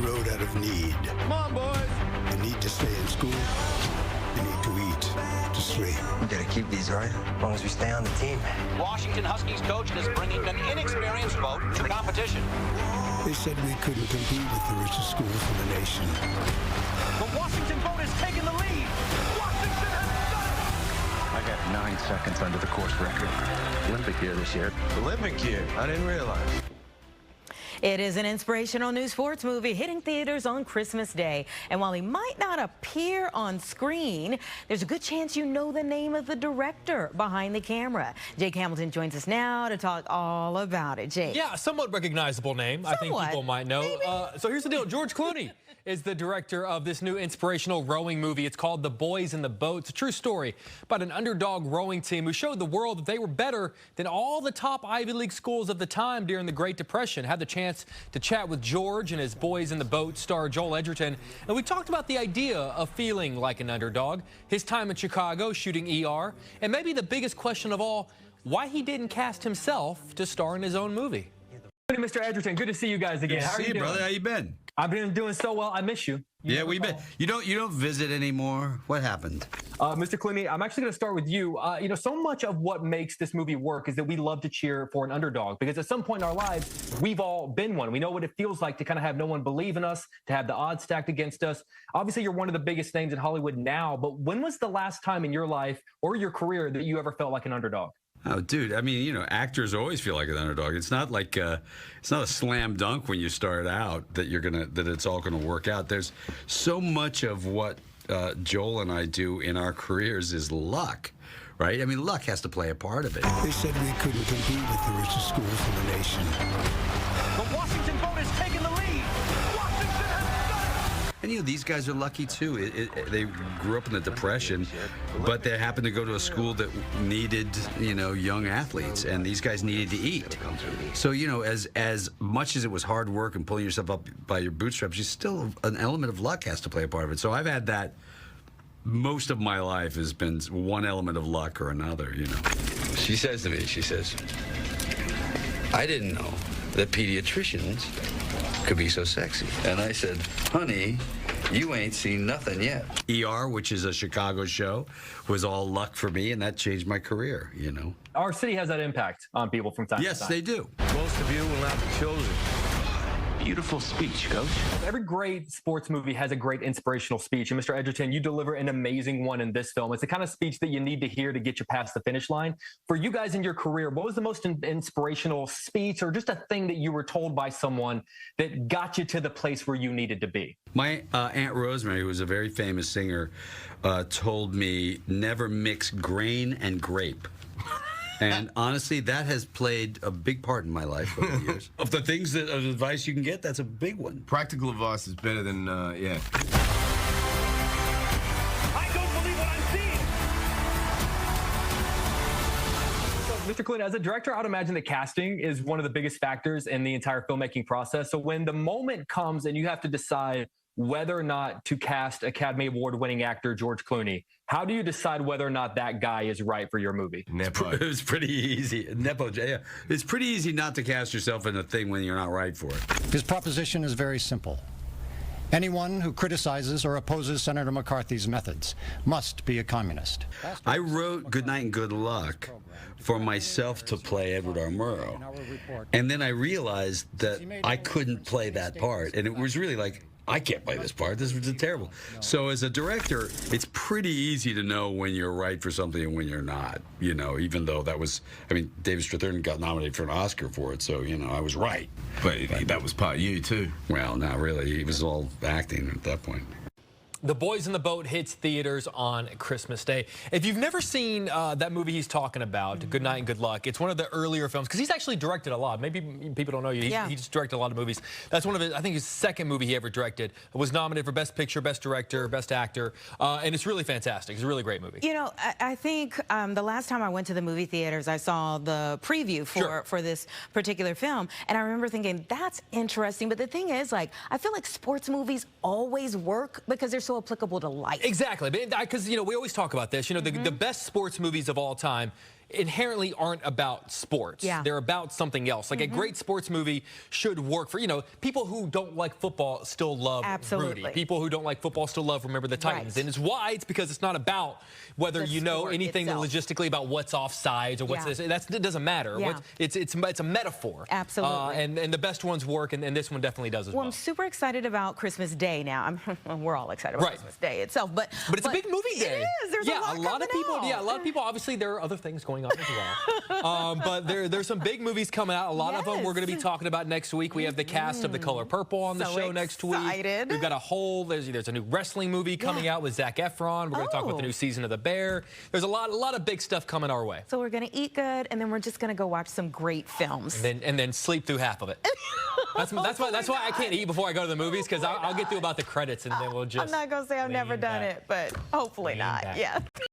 road out of need. Come on, boys. The need to stay in school, the need to eat, to sleep. We gotta keep these, right? As long as we stay on the team. Washington Huskies coach is bringing an inexperienced vote to competition. They said we couldn't compete with the richest schools in the nation. The Washington vote has taken the lead. Washington has done it. I got 9 seconds under the course record. Olympic year this year. Olympic year. I didn't realize. It is an inspirational new sports movie hitting theaters on Christmas Day. And while he might not appear on screen, there's a good chance you know the name of the director behind the camera. Jake Hamilton joins us now to talk all about it. Jake. Yeah, somewhat recognizable name. I think people might know. So here's the deal. George Clooney is the director of this new inspirational rowing movie. It's called The Boys in the Boat. It's a true story about an underdog rowing team who showed the world that they were better than all the top Ivy League schools of the time during the Great Depression. Had the chance to chat with George and his Boys in the Boat star Joel Edgerton. And we talked about the idea of feeling like an underdog, his time in Chicago shooting ER, and maybe the biggest question of all, why he didn't cast himself to star in his own movie. Mr. Edgerton, good to see you guys again. Good to see you, brother. How you been? I've been doing so well. I miss you. Yeah, we've been. You don't visit anymore. What happened? Mr. Clooney, I'm actually going to start with you. So much of what makes this movie work is that we love to cheer for an underdog, because at some point in our lives, we've all been one. We know what it feels like to kind of have no one believe in us, to have the odds stacked against us. Obviously, you're one of the biggest names in Hollywood now, but when was the last time in your life or your career that you ever felt like an underdog? Oh, dude, I mean, actors always feel like an underdog. It's not like it's not a slam dunk when you start out that it's all gonna work out. There's so much of what Joel and I do in our careers is luck, right? I mean, luck has to play a part of it. They said we couldn't compete with the richest schools in the nation. The Washington vote has taken the lead. Washington has done it. And these guys are lucky too. They grew up in the Depression, but they happened to go to a school that needed, young athletes, and these guys needed to eat. So, as much as it was hard work and pulling yourself up by your bootstraps, you still an element of luck has to play a part of it. So I've had that. Most of my life has been one element of luck or another. She says to me, I didn't know that pediatricians could be so sexy. And I said, honey, you ain't seen nothing yet. ER, which is a Chicago show, was all luck for me, and that changed my career, Our city has that impact on people from time to time. Yes, they do. Most of you will not be chosen. Beautiful speech, Coach. Every great sports movie has a great inspirational speech. And Mr. Edgerton, you deliver an amazing one in this film. It's the kind of speech that you need to hear to get you past the finish line. For you guys in your career, what was the most inspirational speech or just a thing that you were told by someone that got you to the place where you needed to be? My Aunt Rosemary, who was a very famous singer, told me never mix grain and grape. And honestly, that has played a big part in my life over the years. Of the things of advice you can get, that's a big one. Practical advice is better than, yeah. I don't believe what I'm seeing. Mr. Clooney, as a director, I would imagine that casting is one of the biggest factors in the entire filmmaking process. So when the moment comes and you have to decide whether or not to cast Academy Award-winning actor George Clooney, how do you decide whether or not that guy is right for your movie? Nepo. It was pretty easy. Nepo, yeah. It's pretty easy not to cast yourself in a thing when you're not right for it. His proposition is very simple. Anyone who criticizes or opposes Senator McCarthy's methods must be a communist. I wrote Good Night and Good Luck for myself to play Edward R. Murrow. And then I realized that I couldn't play that part. And it was really like, I can't play this part. This was terrible. So as a director, it's pretty easy to know when you're right for something and when you're not, even though that was, David Strathairn got nominated for an Oscar for it, so, I was right. But that was part of you, too. Well, not really. He was all acting at that point. The Boys in the Boat hits theaters on Christmas Day. If you've never seen that movie he's talking about, Good Night and Good Luck, it's one of the earlier films, because he's actually directed a lot. Maybe people don't know you. He's directed a lot of movies. That's one of his, I think his second movie he ever directed. Was nominated for Best Picture, Best Director, Best Actor, and it's really fantastic. It's a really great movie. I think the last time I went to the movie theaters, I saw the preview for this particular film, and I remember thinking, that's interesting. But the thing is, I feel like sports movies always work because they're so applicable to life. Exactly, because we always talk about this. The best sports movies of all time inherently aren't about sports. Yeah. They're about something else. Like a great sports movie should work for, people who don't like football still love Absolutely. Rudy. People who don't like football still love Remember the Titans. Right. And it's why it's because it's not about whether The you know sport anything itself. logistically about what's offsides or what's this. It doesn't matter. Yeah. It's a metaphor. Absolutely. And the best ones work, and this one definitely does as well. Well, I'm super excited about Christmas Day now. We're all excited about Christmas Day itself, but it's a big movie day. It is. There's a lot of people. out. Yeah, a lot of people. Obviously, there are other things going on as well. But there's some big movies coming out. A lot of them we're going to be talking about next week. We have the cast of The Color Purple on the show next week. We've got a whole. There's a new wrestling movie coming out with Zac Efron. We're going to talk about the new season of The Bear. There's a lot of big stuff coming our way. So we're going to eat good, and then we're just going to go watch some great films. And then sleep through half of it. That's why I can't eat before I go to the movies, because I'll get through about the credits, and then we'll just. I'm not going to say I've never done it, but hopefully not. Yeah.